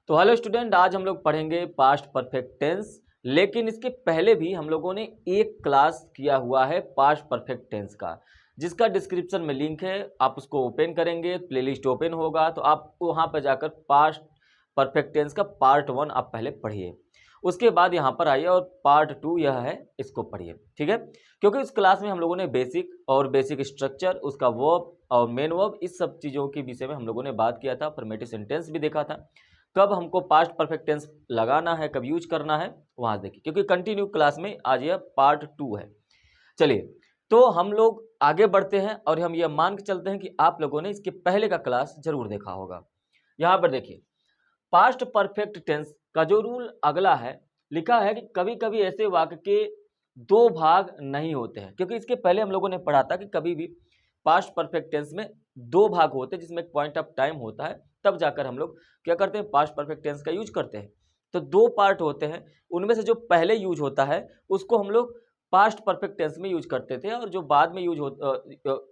तो hello student, आज हम लोग पढ़ेंगे पास्ट परफेक्ट टेंस। लेकिन इसके पहले भी हम लोगों ने एक क्लास किया हुआ है पास्ट परफेक्ट टेंस का, जिसका डिस्क्रिप्शन में लिंक है। आप उसको ओपन करेंगे, प्लेलिस्ट ओपन होगा तो आप वहाँ पर जाकर पास्ट परफेक्ट टेंस का पार्ट 1 आप पहले पढ़िए। उसके बाद यहाँ पर आइए और पार्ट 2 यह है, इसको पढ़िए, ठीक है। क्योंकि इस क्लास में हम लोगों ने बेसिक स्ट्रक्चर, उसका वर्ब और मेन वर्ब, इस सब चीज़ों के विषय में हम लोगों ने बात किया था। अफर्मेटिव सेंटेंस भी देखा था, कब हमको पास्ट परफेक्ट टेंस लगाना है, कब यूज करना है, वहां देखिए। क्योंकि कंटिन्यू क्लास में आज यह पार्ट 2 है। चलिए, तो हम लोग आगे बढ़ते हैं और हम यह मान के चलते हैं कि आप लोगों ने इसके पहले का क्लास जरूर देखा होगा। यहां पर देखिए, पास्ट परफेक्ट टेंस का जो रूल अगला है, लिखा है कि कभी कभी ऐसे वाक्य के दो भाग नहीं होते हैं। क्योंकि इसके पहले हम लोगों ने पढ़ा था कि कभी भी पास्ट परफेक्ट टेंस में दो भाग होते हैं, जिसमें एक पॉइंट ऑफ टाइम होता है, तब जाकर हम लोग क्या करते हैं, पास्ट परफेक्ट टेंस का यूज करते हैं। तो दो पार्ट होते हैं, उनमें से जो पहले यूज होता है उसको हम लोग पास्ट परफेक्ट टेंस में यूज करते थे, और जो बाद में यूज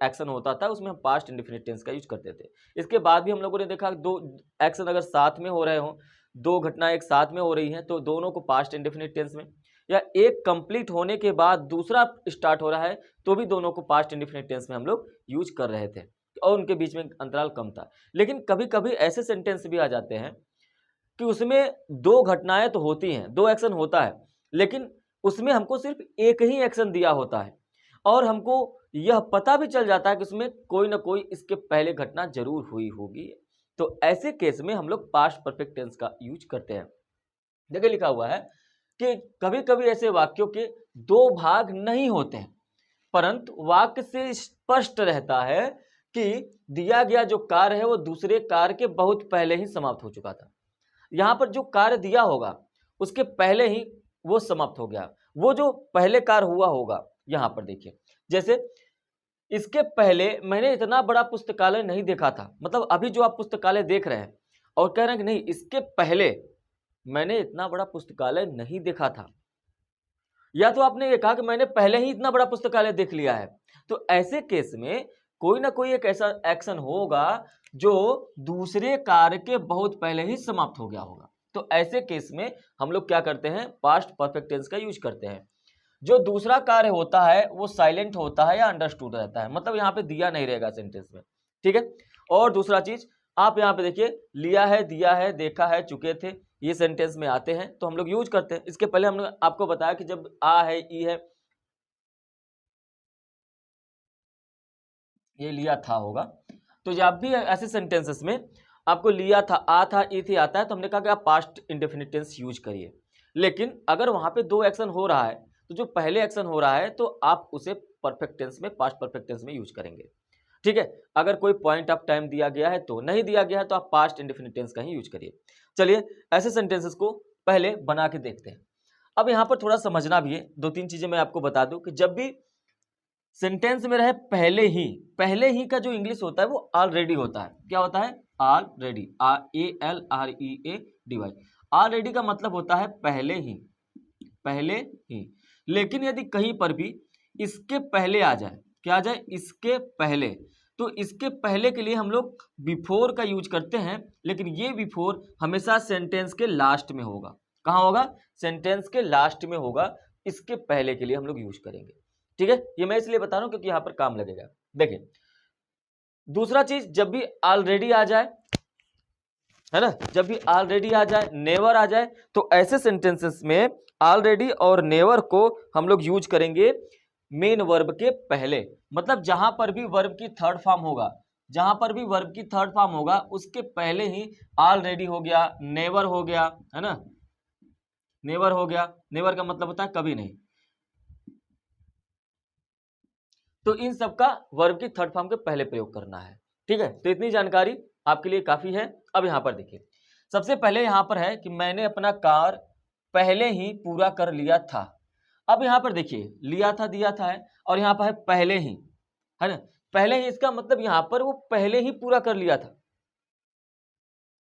एक्शन होता था उसमें हम पास्ट इंडेफिनिट टेंस का यूज करते थे। इसके बाद भी हम लोगों ने देखा दो एक्शन अगर साथ में हो रहे हो, दो घटनाएं एक साथ में हो रही हैं, तो दोनों को पास्ट इंडेफिनिट टेंस में, या एक कंप्लीट होने के बाद दूसरा स्टार्ट हो रहा है तो भी दोनों को पास्ट इंडेफिनिट टेंस में हम लोग यूज कर रहे थे, और उनके बीच में अंतराल कम था। लेकिन कभी कभी ऐसे सेंटेंस भी आ जाते हैं कि उसमें दो घटनाएं तो होती हैं, दो एक्शन होता है, लेकिन उसमें हमको सिर्फ एक ही एक्शन दिया होता है, और हमको यह पता भी चल जाता है कि उसमें कोई ना कोई इसके पहले घटना जरूर हुई होगी। तो ऐसे केस में हम लोग पास्ट परफेक्ट टेंस का यूज करते हैं। देखिए, लिखा हुआ है कि कभी कभी ऐसे वाक्यों के दो भाग नहीं होते हैं, परंतु वाक्य से स्पष्ट रहता है कि दिया गया जो कार्य है वो दूसरे कार्य के बहुत पहले ही समाप्त हो चुका था। यहां पर जो कार्य दिया होगा उसके पहले ही वो समाप्त हो गया, वो जो पहले कार्य हुआ होगा। यहां पर देखिए, जैसे इसके पहले मैंने इतना बड़ा पुस्तकालय नहीं देखा था, मतलब अभी जो आप पुस्तकालय देख रहे हैं और कह रहे हैं कि नहीं, इसके पहले मैंने इतना बड़ा पुस्तकालय नहीं देखा था, या तो आपने ये कहा कि मैंने पहले ही इतना बड़ा पुस्तकालय देख लिया है। तो ऐसे केस में कोई ना कोई एक ऐसा एक्शन होगा जो दूसरे कार्य के बहुत पहले ही समाप्त हो गया होगा। तो ऐसे केस में हम लोग क्या करते हैं, पास्ट परफेक्ट टेंस का यूज करते हैं। जो दूसरा कार्य होता है वो साइलेंट होता है या अंडरस्टूड रहता है, मतलब यहाँ पे दिया नहीं रहेगा सेंटेंस में, ठीक है। और दूसरा चीज, आप यहाँ पे देखिए, लिया है, दिया है, देखा है, चुके थे, ये सेंटेंस में आते हैं तो हम लोग यूज करते हैं। इसके पहले हमने आपको बताया कि जब आ है, ई है, ये लिया था होगा, तो जब भी ऐसे सेंटेंसेस में आपको लिया था, आ था, ई थी आता है, तो हमने कहा कि आप पास्ट इंडेफिनिट टेंस यूज करिए। लेकिन अगर वहां पे दो एक्शन हो रहा है तो जो पहले एक्शन हो रहा है तो आप उसे परफेक्ट टेंस में, पास्ट परफेक्ट टेंस में यूज करेंगे, ठीक है। अगर कोई पॉइंट ऑफ टाइम दिया गया है तो, नहीं दिया गया है तो आप पास्ट इंडेफिनिट टेंस का ही यूज करिए। चलिए, ऐसे सेंटेंसेस को पहले बना के देखते हैं। अब यहां पर थोड़ा समझना भी है, दो तीन चीजें मैं आपको बता दूं कि जब भी सेंटेंस में रहे पहले ही का जो इंग्लिश होता है वो ऑलरेडी होता है। क्या होता है? Already, ALREADY। ऑलरेडी का मतलब होता है पहले ही। लेकिन यदि कहीं पर भी इसके पहले आ जाए, क्या आ जाए, इसके पहले, तो इसके पहले के लिए हम लोग बिफोर का यूज करते हैं। लेकिन ये बिफोर हमेशा सेंटेंस के लास्ट में होगा। कहां होगा? सेंटेंस के लास्ट में होगा। इसके पहले के लिए हम लोग यूज करेंगे, ठीक है। ये मैं इसलिए बता रहा हूं क्योंकि यहां पर काम लगेगा। देखिए, दूसरा चीज, जब भी ऑलरेडी आ जाए, है ना, जब भी ऑलरेडी आ जाए, नेवर आ जाए, तो ऐसे सेंटेंसेस में ऑलरेडी और नेवर को हम लोग यूज करेंगे मेन वर्ब के पहले। मतलब जहां पर भी वर्ब की थर्ड फॉर्म होगा, उसके पहले ही ऑलरेडी हो गया, नेवर हो गया, है ना, नेवर हो गया। नेवर का मतलब होता है कभी नहीं। तो इन सब का वर्ब की थर्ड फॉर्म के पहले प्रयोग करना है, ठीक है। तो इतनी जानकारी आपके लिए काफी है। अब यहां पर देखिए, सबसे पहले यहां पर है कि मैंने अपना कार्य पहले ही पूरा कर लिया था। अब यहां पर देखिए, लिया था, दिया था है, और यहां पर है पहले ही, है ना। पहले ही, इसका मतलब यहां पर वो पहले ही पूरा कर लिया था।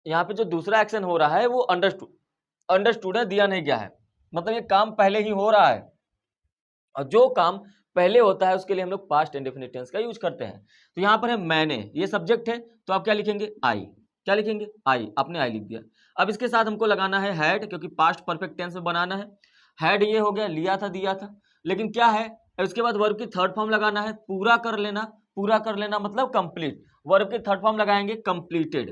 यहां पे जो दूसरा एक्शन हो रहा है वो अंडरस्टूड है, दिया नहीं गया है। मतलब ये काम पहले ही हो रहा है, और जो काम पहले होता है उसके लिए हम लोग पास्ट इंडेफिनिट टेंस का यूज करते हैं। तो यहां पर है मैंने, ये सब्जेक्ट है, तो आप क्या लिखेंगे? आई। क्या लिखेंगे? आई। आपने आई लिख दिया। अब इसके साथ हमको लगाना है हैड, क्योंकि पास्ट परफेक्ट टेंस में बनाना है। हैड ये हो गया, लिया था, दिया था, लेकिन क्या है, इसके बाद वर्ब की थर्ड फॉर्म लगाना है, पूरा कर लेना। पूरा कर लेना मतलब कंप्लीट। वर्ब की थर्ड फॉर्म लगाएंगे कंप्लीटेड,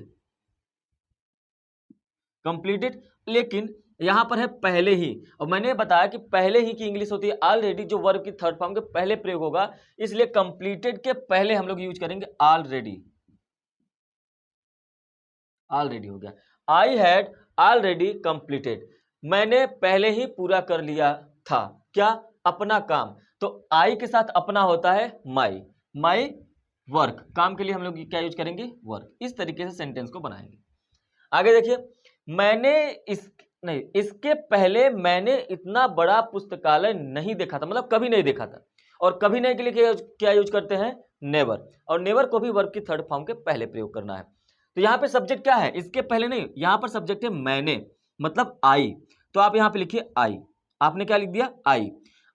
कंप्लीटेड। लेकिन यहां पर है पहले ही, और मैंने बताया कि पहले ही की इंग्लिश होती है ऑलरेडी, जो वर्ब की थर्ड फॉर्म के पहले प्रयोग होगा, इसलिए कंप्लीटेड के पहले हम लोग यूज करेंगे ऑलरेडी। ऑलरेडी हो गया, आई हैड ऑलरेडी कंप्लीटेड, मैंने पहले ही पूरा कर लिया था, क्या, अपना काम। तो आई के साथ अपना होता है माई, माई वर्क, काम के लिए हम लोग क्या यूज करेंगे, वर्क। इस तरीके से सेंटेंस को बनाएंगे। आगे देखिए, मैंने इस नहीं, इसके पहले मैंने इतना बड़ा पुस्तकालय नहीं देखा था, मतलब कभी नहीं देखा था। और कभी नहीं के लिए क्या यूज करते हैं, नेवर। और नेवर को भी वर्ब की थर्ड फॉर्म के पहले प्रयोग करना है। तो यहां पे सब्जेक्ट क्या है, इसके पहले नहीं, यहां पर सब्जेक्ट है मैंने, मतलब आई। तो आप यहां पे लिखिए आई, आपने क्या लिख दिया, आई।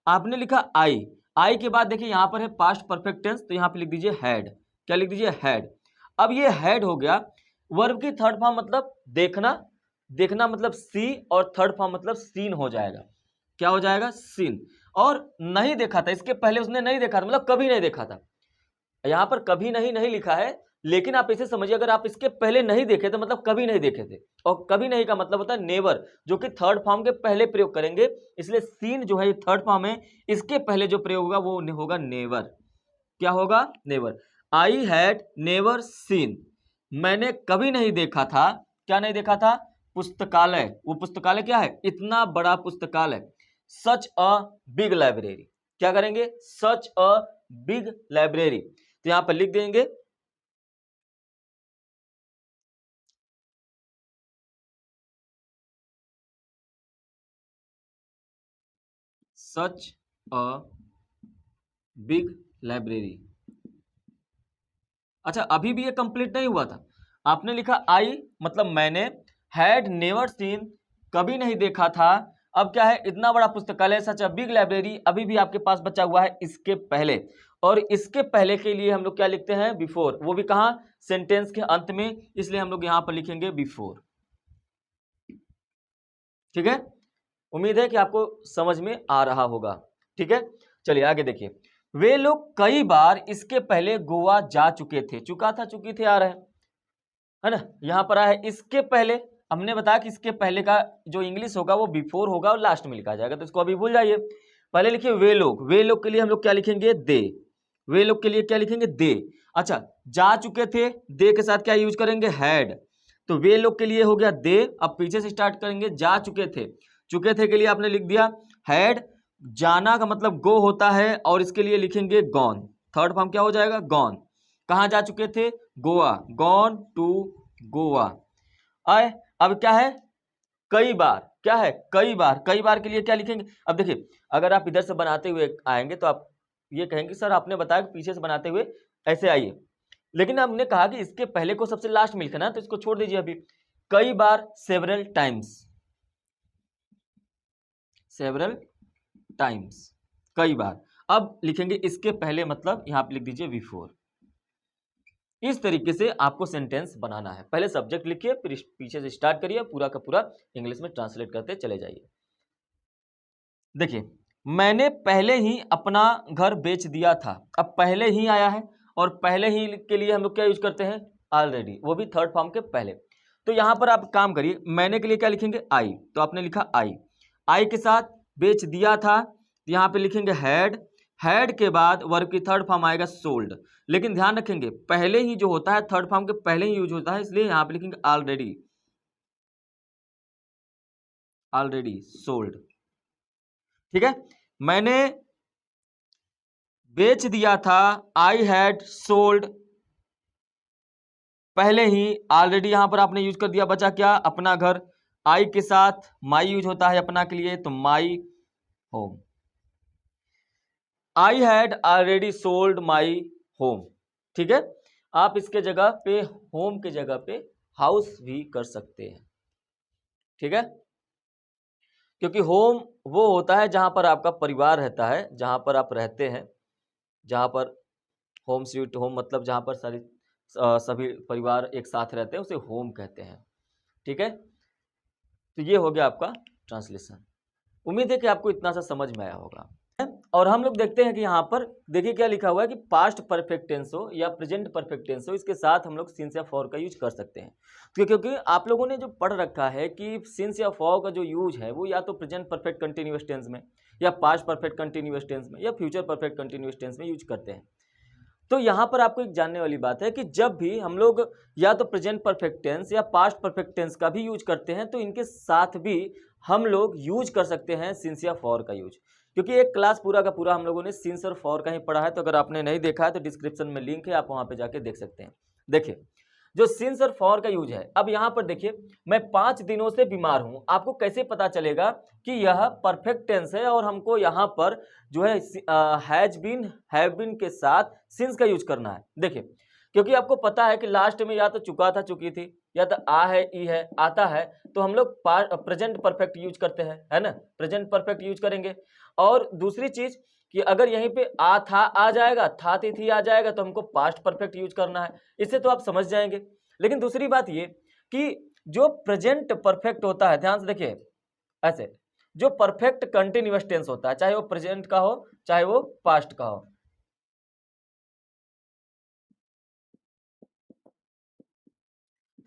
आपने लिखा आई, आई के बाद देखिए यहां पर है पास्ट परफेक्ट टेंस, तो यहां पे लिख दीजिए हैड। क्या लिख दीजिए, हैड। अब ये हैड हो गया, वर्ब की थर्ड फॉर्म मतलब देखना, देखना मतलब सी, और थर्ड फॉर्म मतलब सीन हो जाएगा। क्या हो जाएगा, सीन। और नहीं देखा था, इसके पहले उसने नहीं देखा था, मतलब कभी नहीं देखा था। यहां पर कभी नहीं नहीं लिखा है, लेकिन आप इसे समझिए, अगर आप इसके पहले नहीं देखे थे मतलब कभी नहीं देखे थे, और कभी नहीं का मतलब होता है नेवर, जो कि थर्ड फॉर्म के पहले प्रयोग करेंगे। इसलिए सीन जो है ये थर्ड फॉर्म है, इसके पहले जो प्रयोग होगा वो होगा नेवर। क्या होगा, never. I had never seen, मैंने कभी नहीं देखा था, क्या नहीं देखा था, पुस्तकालय। वो पुस्तकालय क्या है, इतना बड़ा पुस्तकालय। सच अ बिग लाइब्रेरी, क्या करेंगे, सच अ बिग लाइब्रेरी। तो यहां पर लिख देंगे सच अ बिग लाइब्रेरी। अच्छा, अभी भी ये कंप्लीट नहीं हुआ था। आपने लिखा आई मतलब मैंने, हैड नेवर सीन कभी नहीं देखा था, अब क्या है, इतना बड़ा पुस्तकालय, सच अ बिग लाइब्रेरी, अभी भी आपके पास बचा हुआ है इसके पहले। और इसके पहले के लिए हम लोग क्या लिखते हैं, बिफोर, वो भी कहां, सेंटेंस के अंत में, इसलिए हम लोग यहां पर लिखेंगे बिफोर। ठीक है, उम्मीद है कि आपको समझ में आ रहा होगा। ठीक है, चलिए आगे देखिए, वे लोग कई बार इसके पहले गोवा जा चुके थे, चुका था, चुकी थे आ रहे हैं, है ना। यहां पर आया इसके पहले, हमने बताया कि इसके पहले का जो इंग्लिश होगा वो बिफोर होगा और लास्ट में लिखा जाएगा, तो इसको अभी भूल जाइए। पहले लिखिए वे लोग, वे लोग के लिए हम लोग क्या लिखेंगे, दे। वे लोग के लिए क्या लिखेंगे, दे। अच्छा, जा चुके थे, दे के साथ क्या यूज करेंगे, हैड। तो वे लोग के लिए हो गया दे। अब पीछे से स्टार्ट करेंगे, जा चुके थे, चुके थे के लिए आपने लिख दिया हैड। जाना का मतलब गो होता है, और इसके लिए लिखेंगे गॉन, थर्ड फॉर्म क्या हो जाएगा, गॉन। कहां जा चुके थे, गोवा, गॉन टू गोवा। आए, अब क्या है, कई बार, क्या है, कई बार। कई बार के लिए क्या लिखेंगे, अब देखिए, अगर आप इधर से बनाते हुए आएंगे तो आप ये कहेंगे सर आपने बताया कि पीछे से बनाते हुए ऐसे आइए, लेकिन हमने कहा कि इसके पहले को सबसे लास्ट में लिखना है, तो इसको छोड़ दीजिए अभी। कई बार, सेवरल टाइम्स, सेवरल टाइम्स, कई बार। अब लिखेंगे इसके पहले, मतलब यहां पे लिख दीजिए बिफोर। इस तरीके से आपको सेंटेंस बनाना है। पहले सब्जेक्ट लिखिए, फिर पीछे से स्टार्ट करिए, पूरा का पूरा इंग्लिश में ट्रांसलेट करते चले जाइए। देखिए, मैंने पहले ही अपना घर बेच दिया था, अब पहले ही आया है, और पहले ही के लिए हम लोग क्या यूज करते हैं, ऑलरेडी, वो भी थर्ड फॉर्म के पहले। तो यहां पर आप काम करिए, मैंने के लिए क्या लिखेंगे, आई। तो आपने लिखा आई, आई के साथ बेच दिया था, यहां पे लिखेंगे हैड। हैड के बाद वर्ब की थर्ड फॉर्म आएगा सोल्ड, लेकिन ध्यान रखेंगे पहले ही जो होता है थर्ड फॉर्म के पहले ही यूज होता है, इसलिए यहां पे लिखेंगे ऑलरेडी, ऑलरेडी सोल्ड। ठीक है, मैंने बेच दिया था, आई हैड सोल्ड, पहले ही, ऑलरेडी यहां पर आपने यूज कर दिया, बचा क्या, अपना घर। आई के साथ माई यूज होता है अपना के लिए, तो my home. I had already sold my home. ठीक है, आप इसके जगह पे, होम के जगह पे हाउस भी कर सकते हैं। ठीक है, क्योंकि होम वो होता है जहां पर आपका परिवार रहता है, जहां पर आप रहते हैं, जहां पर होम स्वीट होम मतलब जहां पर सारी सभी परिवार एक साथ रहते हैं, उसे होम कहते हैं। ठीक है, तो ये हो गया आपका ट्रांसलेशन। उम्मीद है कि आपको इतना सा समझ में आया होगा। और हम लोग देखते हैं कि यहाँ पर देखिए क्या लिखा हुआ है कि पास्ट परफेक्ट टेंस हो या प्रेजेंट परफेक्ट टेंस हो, इसके साथ हम लोग सिंस या फॉर का यूज कर सकते हैं। क्योंकि आप लोगों ने जो पढ़ रखा है कि सिंस या फॉर का जो यूज है वो या तो प्रेजेंट परफेक्ट कंटिन्यूअस टेंस में या पास्ट परफेक्ट कंटिन्यूअस टेंस में या फ्यूचर परफेक्ट कंटिन्यूअस टेंस में यूज करते हैं। तो यहाँ पर आपको एक जानने वाली बात है कि जब भी हम लोग या तो प्रेजेंट परफेक्ट टेंस या पास्ट परफेक्ट टेंस का भी यूज करते हैं तो इनके साथ भी हम लोग यूज कर सकते हैं सिंस या फॉर का यूज। क्योंकि एक क्लास पूरा का पूरा हम लोगों ने सिंस और फॉर का ही पढ़ा है, तो अगर आपने नहीं देखा है तो डिस्क्रिप्शन में लिंक है, आप वहां पे जाके देख सकते हैं। देखिए जो सिंस और फॉर का यूज है, अब यहाँ पर देखिए मैं 5 दिनों से बीमार हूं, आपको कैसे पता चलेगा कि यह परफेक्ट टेंस है और हमको यहाँ पर जो है हैज बीन हैव बीन के साथ सिंस का यूज करना है। देखिए क्योंकि आपको पता है कि लास्ट में या तो चुका था चुकी थी या तो आ है ई है आता है, तो हम लोग प्रेजेंट परफेक्ट यूज करते हैं, है ना, प्रेजेंट परफेक्ट यूज करेंगे। और दूसरी चीज कि अगर यहीं पे आ था आ जाएगा, था थी आ जाएगा, तो हमको पास्ट परफेक्ट यूज करना है। इससे तो आप समझ जाएंगे। लेकिन दूसरी बात ये कि जो प्रेजेंट परफेक्ट होता है, ध्यान से देखिए, ऐसे जो परफेक्ट कंटिन्यूअस टेंस होता है, चाहे वो प्रेजेंट का हो चाहे वो पास्ट का हो,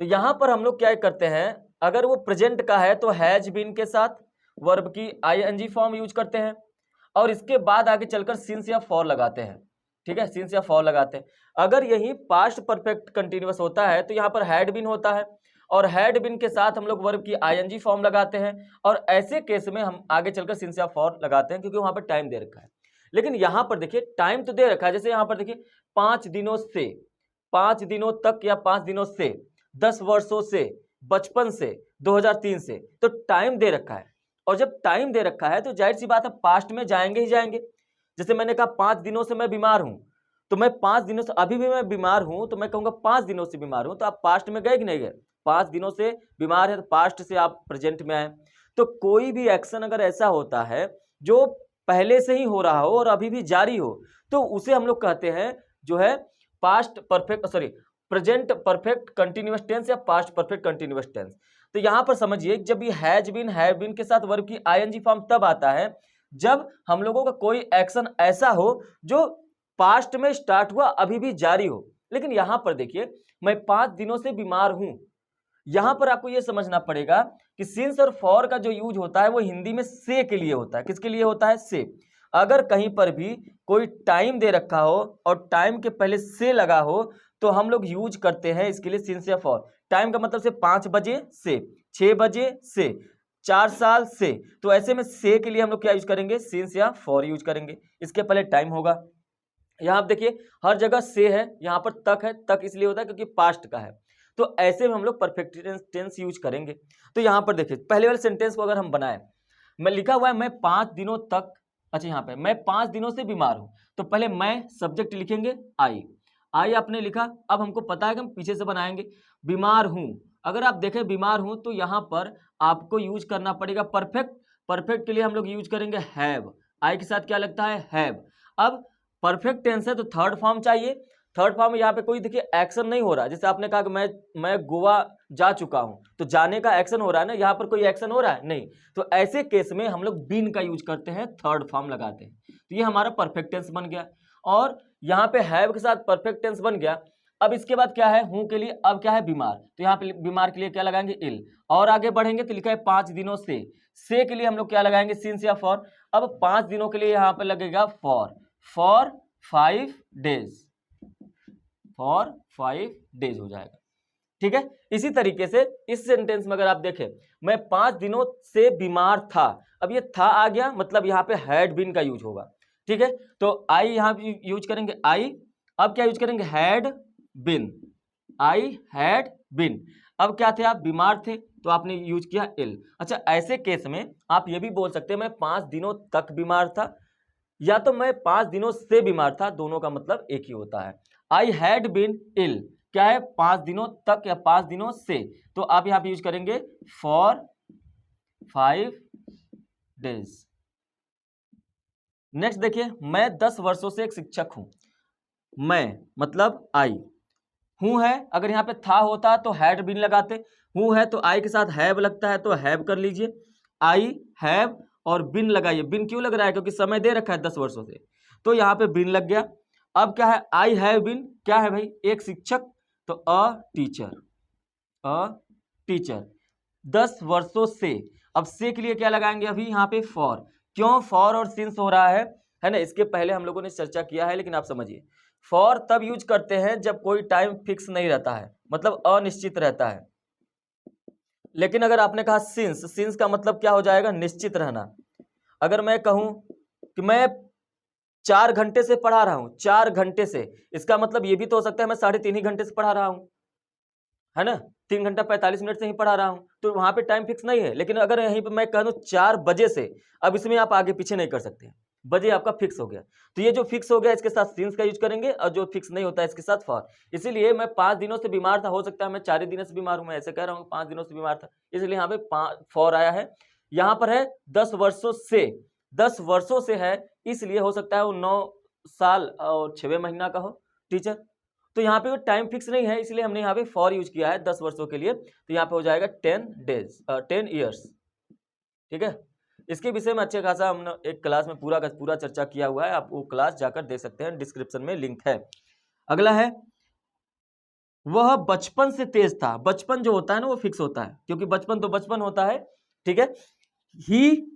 तो यहां पर हम लोग क्या करते हैं, अगर वो प्रेजेंट का है तो हैज बीन के साथ वर्ब की आईएनजी फॉर्म यूज करते हैं और इसके बाद आगे चलकर सिंस या फॉर लगाते हैं। ठीक है, सिंस या फॉर लगाते हैं। अगर यही पास्ट परफेक्ट कंटिन्यूअस होता है तो यहाँ पर हैड बीन होता है और हैड बीन के साथ हम लोग वर्ब की आईएनजी फॉर्म लगाते हैं और ऐसे केस में हम आगे चलकर सिंस या फॉर लगाते हैं क्योंकि वहां पर टाइम दे रखा है। लेकिन यहां पर देखिए टाइम तो दे रखा है, जैसे यहां पर देखिए 5 दिनों से, 5 दिनों तक या 5 दिनों से, 10 वर्षों से, बचपन से, 2003 से, तो टाइम दे रखा है। और जब टाइम दे रखा है तो जाहिर सी बात है पास्ट में जाएंगे ही जाएंगे। जैसे मैंने कहा 5 दिनों से मैं बीमार हूं, तो मैं 5 दिनों से, अभी भी मैं बीमार हूं तो मैं कहूंगा 5 दिनों से बीमार हूं, तो आप पास्ट में गए कि नहीं गए? 5 दिनों से बीमार है तो पास्ट से आप प्रेजेंट में आए। तो कोई भी एक्शन अगर ऐसा होता है जो पहले से ही हो रहा हो और अभी भी जारी हो, तो उसे हम लोग कहते हैं जो है past perfect, sorry, present perfect continuous tense या पास्ट परफेक्ट कंटिन्यूअस टेंस। तो यहां पर समझिए जब ये हैज बीन हैव बीन के साथ वर्ब की आईएनजी फॉर्म तब आता है जब हम लोगों का कोई एक्शन ऐसा हो जो पास्ट में स्टार्ट हुआ अभी भी जारी हो। लेकिन यहां पर देखिए मैं 5 दिनों से बीमार हूं, यहां पर आपको यह समझना पड़ेगा कि सिंस और फॉर का जो यूज होता है वो हिंदी में से के लिए होता है। किसके लिए होता है? से। अगर कहीं पर भी कोई टाइम दे रखा हो और टाइम के पहले से लगा हो तो हम लोग यूज करते हैं इसके लिए सिंस या फॉर। टाइम का मतलब से 5 बजे से, 6 बजे से, 4 साल से, तो ऐसे में से के लिए हम लोग क्या यूज करेंगे? सिंस या फॉर यूज करेंगे। इसके पहले टाइम होगा। यहां आप देखिए हर जगह से है, यहां पर तक है, तक इसलिए होता है क्योंकि पास्ट का है। तो ऐसे में हम लोग परफेक्ट टेंस यूज करेंगे। तो यहां पर देखिए पहले वाले सेंटेंस को अगर हम बनाए, मैं लिखा हुआ है मैं 5 दिनों तक, अच्छा यहाँ पे मैं 5 दिनों से बीमार हूं, तो पहले मैं सब्जेक्ट लिखेंगे आई, आई आपने लिखा। अब हमको पता है कि हम पीछे से बनाएंगे बीमार हूं। अगर आप देखें बीमार हूं तो यहां पर आपको यूज करना पड़ेगा परफेक्ट। परफेक्ट के लिए हम लोग यूज करेंगे हैव, आई के साथ क्या लगता है? हैव। अब परफेक्ट टेंस है तो थर्ड फॉर्म चाहिए। थर्ड फॉर्म में यहाँ पे कोई देखिए एक्शन नहीं हो रहा है। जैसे आपने कहा कि मैं गोवा जा चुका हूं, तो जाने का एक्शन हो रहा है ना, यहाँ पर कोई एक्शन हो रहा है नहीं। तो ऐसे केस में हम लोग बीन का यूज करते हैं, थर्ड फॉर्म लगाते हैं। तो ये हमारा परफेक्ट टेंस बन गया और यहाँ पे हैव के साथ परफेक्ट टेंस बन गया। अब इसके बाद क्या है? हूं के लिए अब क्या है? बीमार। तो यहाँ पे बीमार के लिए क्या लगाएंगे? इल। और आगे बढ़ेंगे तो लिखा है 5 दिनों से के लिए हम लोग क्या लगाएंगे? सिंस या फॉर। अब 5 दिनों के लिए यहाँ पे लगेगा फॉर 5 डेज, फॉर 5 डेज हो जाएगा। ठीक है, इसी तरीके से इस सेंटेंस में अगर आप देखें मैं 5 दिनों से बीमार था, अब ये था आ गया मतलब यहाँ पे हैड बीन का यूज होगा। ठीक है, तो आई यहाँ पे यूज करेंगे आई। अब क्या यूज करेंगे? Had been, I had been. अब क्या थे? आप बीमार थे तो आपने यूज किया इल। अच्छा, ऐसे केस में आप ये भी बोल सकते हैं मैं 5 दिनों तक बीमार था, या तो मैं 5 दिनों से बीमार था, दोनों का मतलब एक ही होता है। आई हैड बीन इल क्या है? 5 दिनों तक या 5 दिनों से, तो आप यहां पे यूज करेंगे फॉर 5 डेज। नेक्स्ट देखिए मैं 10 वर्षों से एक शिक्षक हूं। मैं मतलब आई, हूँ है, अगर यहाँ पे था होता तो हैड बीन लगाते, हूँ है तो आई के साथ हैव लगता है तो हैव कर लीजिए, आई हैव और बिन लगाइए। बिन क्यों लग रहा है? क्योंकि समय दे रखा है 10 वर्षों से, तो यहाँ पे बिन लग गया। अब क्या है? आई हैव बिन क्या है भाई? एक शिक्षक, तो अ टीचर, अ टीचर 10 वर्षों से। अब से के लिए क्या लगाएंगे? अभी यहाँ पे फॉर। क्यों फॉर और सिंस हो रहा है ना? इसके पहले हम लोगों ने चर्चा किया है, लेकिन आप समझिए, फॉर तब यूज करते हैं जब कोई टाइम फिक्स नहीं रहता है, मतलब अनिश्चित रहता है। लेकिन अगर आपने कहा सिंस, सिंस का मतलब क्या हो जाएगा? निश्चित रहना। अगर मैं कहूं कि मैं 4 घंटे से पढ़ा रहा हूं, 4 घंटे से, इसका मतलब ये भी तो हो सकता है मैं 3.5 ही घंटे से पढ़ा रहा हूं, है ना? 3 घंटा 45 मिनट से ही पढ़ा रहा हूं, तो वहां पे टाइम फिक्स नहीं है। लेकिन अगर यहीं पे मैं कह दूं 4 बजे से, अब इसमें आप आगे पीछे नहीं कर सकते, बजे आपका फिक्स हो गया। तो ये जो फिक्स हो गया इसके साथ सिंस का यूज करेंगे, और जो फिक्स नहीं होता है इसके साथ फॉर। इसीलिए मैं 5 दिनों से बीमार था, हो सकता है मैं 4 ही दिनों से बीमार हूं, मैं ऐसे कह रहा हूं 5 दिनों से बीमार था, इसलिए यहाँ पे फॉर आया है। यहाँ पर है 10 वर्षों से, 10 वर्षों से है, इसलिए हो सकता है वो 9 साल और 6 महीना का हो टीचर। तो यहाँ पे टाइम फिक्स नहीं है, इसलिए हमने यहाँ पे फॉर यूज किया है 10 वर्षों के लिए, तो यहाँ पे हो जाएगा 10 ईयर्स। ठीक है, इसके विषय में अच्छे खासा हमने एक क्लास में पूरा का पूरा चर्चा किया हुआ है, आप वो क्लास जाकर देख सकते हैं, डिस्क्रिप्शन में लिंक है। अगला है, वह बचपन से तेज था। बचपन जो होता है ना वो फिक्स होता है, क्योंकि बचपन तो बचपन होता है। ठीक है, ही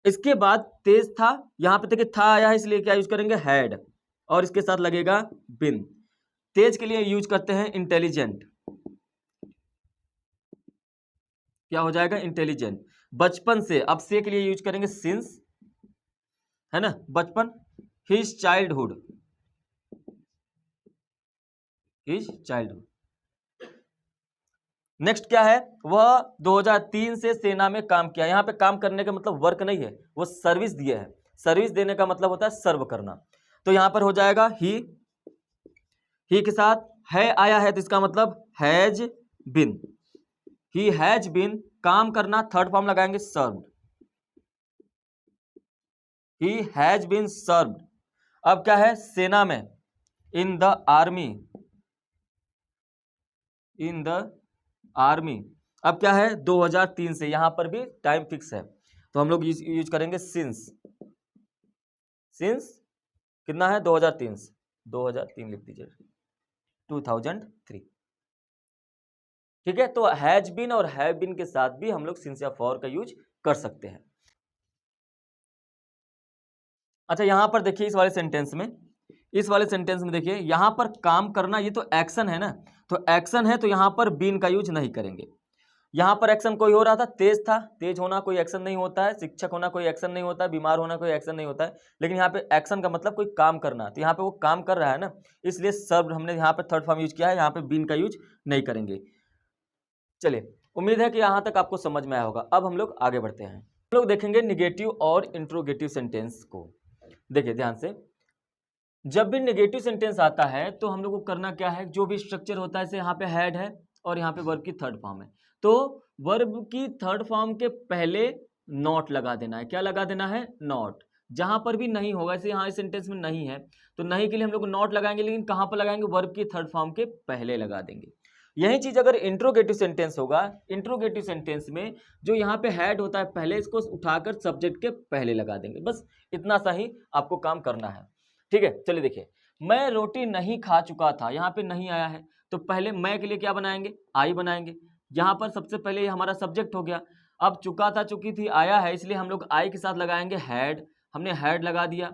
इसके बाद तेज था, यहां पे देखिए था आया है, इसलिए क्या यूज करेंगे? हैड, और इसके साथ लगेगा बिन। तेज के लिए यूज करते हैं इंटेलिजेंट, क्या हो जाएगा? इंटेलिजेंट। बचपन से, अब से के लिए यूज करेंगे सिंस, है ना? बचपन, his childhood, his childhood. Next क्या है? वह 2003 से सेना में काम किया। यहां पे काम करने का मतलब वर्क नहीं है, वो सर्विस दिए है। सर्विस देने का मतलब होता है सर्व करना। तो यहां पर हो जाएगा ही के साथ है आया है, तो इसका मतलब has been, he has been, काम करना, थर्ड फॉर्म लगाएंगे served, he has been served. अब क्या है? सेना में, in the army, in the army. अब क्या है? 2003 से, यहां पर भी टाइम फिक्स है, तो हम लोग यूज करेंगे सिंस। सिंस कितना है? 2003 से, 2003 लिख दीजिए, 2003। ठीक है, तो हैज बीन और हैव बीन के साथ भी हम लोग सिंस या फॉर का यूज कर सकते हैं। अच्छा, यहां पर देखिए इस वाले सेंटेंस में, इस वाले सेंटेंस में देखिए, यहां पर काम करना, ये तो एक्शन है ना, तो एक्शन है, तो यहां पर बीन का यूज नहीं करेंगे। यहां पर एक्शन कोई हो रहा था, तेज था, तेज होना कोई एक्शन नहीं होता है, शिक्षक होना कोई एक्शन नहीं होता है, बीमार होना कोई एक्शन नहीं होता है, लेकिन यहाँ पे एक्शन का मतलब कोई काम करना, तो यहाँ पे वो काम कर रहा है ना, इसलिए सर्व हमने यहाँ पे थर्ड फॉर्म यूज किया है, यहाँ पे बीन का यूज नहीं करेंगे। चलिए, उम्मीद है कि यहाँ तक आपको समझ में आया होगा। अब हम लोग आगे बढ़ते हैं, हम लोग देखेंगे निगेटिव और इंट्रोगेटिव सेंटेंस को। देखिए ध्यान से, जब भी नेगेटिव सेंटेंस आता है तो हम लोग को करना क्या है? जो भी स्ट्रक्चर होता है, जैसे यहाँ पे हैड है और यहाँ पे वर्ब की थर्ड फॉर्म है, तो वर्ब की थर्ड फॉर्म के पहले नॉट लगा देना है। क्या लगा देना है? नॉट। जहां पर भी नहीं होगा, जैसे यहाँ इस सेंटेंस में नहीं है, तो नहीं के लिए हम लोग नॉट लगाएंगे, लेकिन कहां पर लगाएंगे? वर्ब की थर्ड फॉर्म के पहले लगा देंगे। यही चीज अगर इंट्रोगेटिव सेंटेंस होगा, इंट्रोगेटिव सेंटेंस में जो यहाँ पे हैड होता है पहले, इसको उठाकर सब्जेक्ट के पहले लगा देंगे। बस इतना सा ही आपको काम करना है। ठीक है, चलिए देखिए, मैं रोटी नहीं खा चुका था, यहाँ पे नहीं आया है, तो पहले मैं के लिए क्या बनाएंगे? आई बनाएंगे। यहाँ पर सबसे पहले हमारा सब्जेक्ट हो गया। अब चुका था, चुकी थी, आया है, इसलिए हम लोग आई के साथ लगाएंगे हैड। हमने हैड लगा दिया,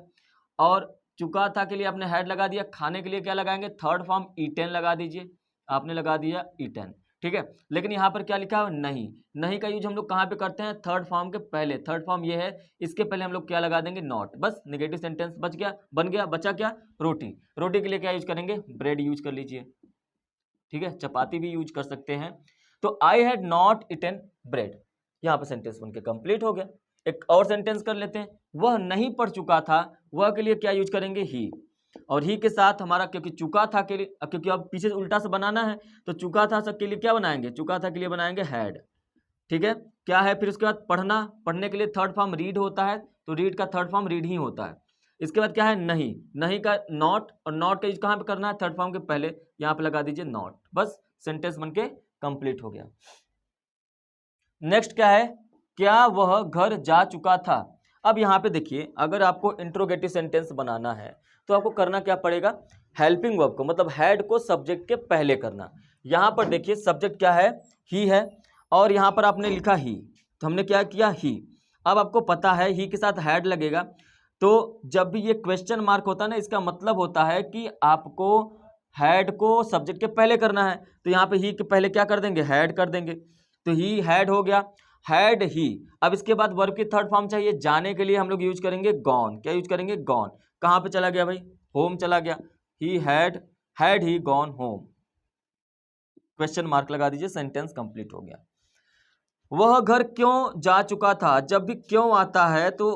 और चुका था के लिए आपने हैड लगा दिया। खाने के लिए क्या लगाएंगे? थर्ड फॉर्म ईटेन लगा दीजिए, आपने लगा दिया ईटेन। ठीक है, लेकिन यहाँ पर क्या लिखा है? नहीं। नहीं का यूज हम लोग कहाँ पे करते हैं? थर्ड फॉर्म के पहले। थर्ड फॉर्म ये है, इसके पहले हम लोग क्या लगा देंगे? नॉट। बस नेगेटिव सेंटेंस बच गया, बन गया। बचा क्या? रोटी। रोटी के लिए क्या यूज करेंगे? ब्रेड यूज कर लीजिए। ठीक है, चपाती भी यूज कर सकते हैं। तो I had not eaten bread, यहाँ पर सेंटेंस बनके कंप्लीट हो गया। एक और सेंटेंस कर लेते हैं, वह नहीं पढ़ चुका था, वह के लिए क्या यूज करेंगे? ही। और ही के साथ हमारा, क्योंकि चुका था के लिए, क्योंकि अब पीछे से उल्टा से बनाना है, तो चुका था सब के लिए क्या बनाएंगे? चुका था के लिए बनाएंगे हैड। ठीक है, क्या है फिर उसके बाद? पढ़ना। पढ़ने के लिए थर्ड फॉर्म रीड होता है, तो रीड का थर्ड फॉर्म रीड ही होता है। इसके बाद क्या है, नहीं, नहीं का नॉट, और नॉट का यूज कहाँ पे करना है, थर्ड फॉर्म के पहले, यहाँ पे लगा दीजिए नॉट, बस सेंटेंस बनके कंप्लीट हो गया। नेक्स्ट क्या है, क्या वह घर जा चुका था। अब यहाँ पे देखिए, अगर आपको इंट्रोगेटिव सेंटेंस बनाना है तो आपको करना क्या पड़ेगा, हेल्पिंग वर्ब को मतलब हेड को सब्जेक्ट के पहले करना। यहाँ पर देखिए सब्जेक्ट क्या है, ही है, और यहाँ पर आपने लिखा ही, तो हमने क्या किया, ही। अब आपको पता है ही के साथ हेड लगेगा, तो जब भी ये क्वेश्चन मार्क होता है ना, इसका मतलब होता है कि आपको हेड को सब्जेक्ट के पहले करना है। तो यहाँ पे ही के पहले क्या कर देंगे, हेड कर देंगे, तो ही हेड हो गया, हैड ही। अब इसके बाद वर्ब की थर्ड फॉर्म चाहिए, जाने के लिए हम लोग यूज करेंगे गॉन। क्या यूज करेंगे, गॉन। कहाँ पे चला गया भाई, होम चला गया, he had he gone home, question mark लगा दीजिए, सेंटेंस कंप्लीट हो गया। वह घर क्यों जा चुका था, जब भी क्यों आता है तो,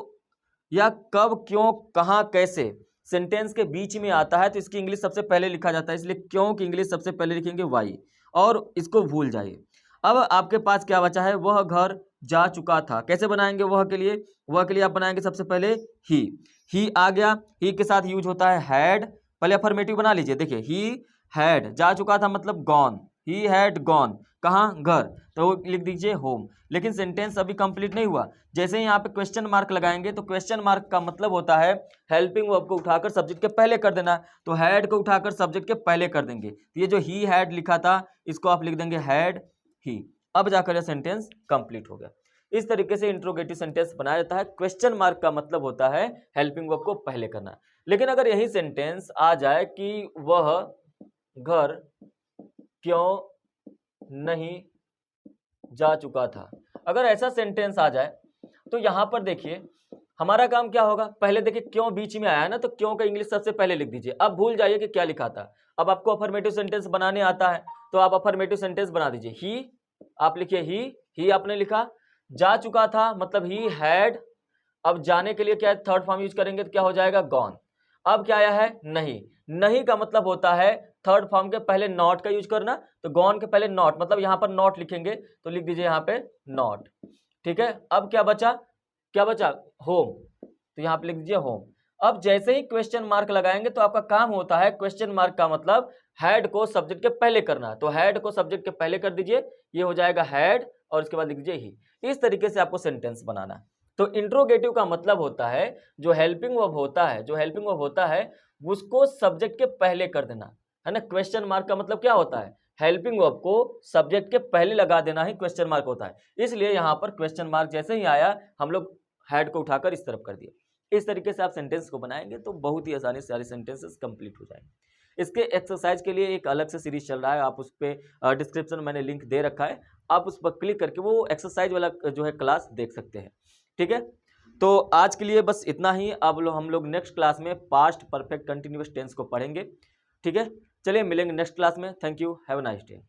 या कब, क्यों, कहाँ, कैसे, सेंटेंस के बीच में आता है तो इसकी इंग्लिश सबसे पहले लिखा जाता है, इसलिए क्यों की इंग्लिश सबसे पहले लिखेंगे वाई, और इसको भूल जाइए। अब आपके पास क्या बचा है, वह घर जा चुका था। कैसे बनाएंगे वह के लिए, वह के लिए आप बनाएंगे सबसे पहले ही आ गया, ही के साथ यूज होता है हैड, पहले अफर्मेटिव बना लीजिए। देखिए ही हैड, जा चुका था मतलब गॉन, ही हैड गॉन, कहाँ, घर, तो लिख दीजिए होम। लेकिन सेंटेंस अभी कंप्लीट नहीं हुआ, जैसे ही यहाँ पे क्वेश्चन मार्क लगाएंगे तो क्वेश्चन मार्क का मतलब होता है हेल्पिंग वर्ब को उठाकर सब्जेक्ट के पहले कर देना, तो हैड को उठाकर सब्जेक्ट के पहले कर देंगे। तो ये जो ही हैड लिखा था इसको आप लिख देंगे हैड ही। अब जाकर यह सेंटेंस कंप्लीट हो गया। इस तरीके से इंट्रोगेटिव सेंटेंस बनाया जाता है। क्वेश्चन मार्क का मतलब होता है हेल्पिंग वर्ब को पहले करना। लेकिन अगर यही सेंटेंस आ जाए कि वह घर क्यों नहीं जा चुका था, अगर ऐसा सेंटेंस आ जाए तो यहां पर देखिए हमारा काम क्या होगा, पहले देखिए क्यों बीच में आया है ना, तो क्यों का इंग्लिश सबसे पहले लिख दीजिए। अब भूल जाइए कि क्या लिखा था। अब आपको अफर्मेटिव सेंटेंस बनाने आता है तो आप अफर्मेटिव सेंटेंस बना दीजिए। ही आप लिखिए ही आपने लिखा, जा चुका था मतलब ही हैड, अब जाने के लिए क्या थर्ड फॉर्म यूज करेंगे तो क्या हो जाएगा, गॉन। अब क्या आया है, नहीं, नहीं का मतलब होता है थर्ड फॉर्म के पहले नॉट का यूज करना, तो गॉन के पहले नॉट, मतलब यहां पर नॉट लिखेंगे तो लिख दीजिए यहां पे नॉट, ठीक है। अब क्या बचा, होम, तो यहां पे लिख दीजिए होम। अब जैसे ही क्वेश्चन मार्क लगाएंगे तो आपका काम होता है, क्वेश्चन मार्क का मतलब हैड को सब्जेक्ट के पहले करना, तो हैड को सब्जेक्ट के पहले कर दीजिए, ये हो जाएगा हैड, और इसके बाद लिख दीजिए ही। इस तरीके से आपको सेंटेंस बनाना है। तो इंट्रोगेटिव का मतलब होता है जो हेल्पिंग वर्ब होता है उसको सब्जेक्ट के पहले कर देना, है ना। क्वेश्चन मार्क का मतलब क्या होता है, हेल्पिंग वर्ब को सब्जेक्ट के पहले लगा देना ही क्वेश्चन मार्क होता है। इसलिए यहां पर क्वेश्चन मार्क जैसे ही आया हम लोग हेड को उठाकर इस तरफ कर दिए। इस तरीके से आप सेंटेंस को बनाएंगे तो बहुत ही आसानी से सारे सेंटेंसेस कंप्लीट हो जाएंगे। इसके एक्सरसाइज के लिए एक अलग से सीरीज चल रहा है, आप उस पर डिस्क्रिप्शन में मैंने लिंक दे रखा है, आप उस पर क्लिक करके वो एक्सरसाइज वाला जो है क्लास देख सकते हैं, ठीक है। तो आज के लिए बस इतना ही। अब हम लोग नेक्स्ट क्लास में पास्ट परफेक्ट कंटिन्यूअस टेंस को पढ़ेंगे, ठीक है। चलिए मिलेंगे नेक्स्ट क्लास में। Thank you, have a nice day.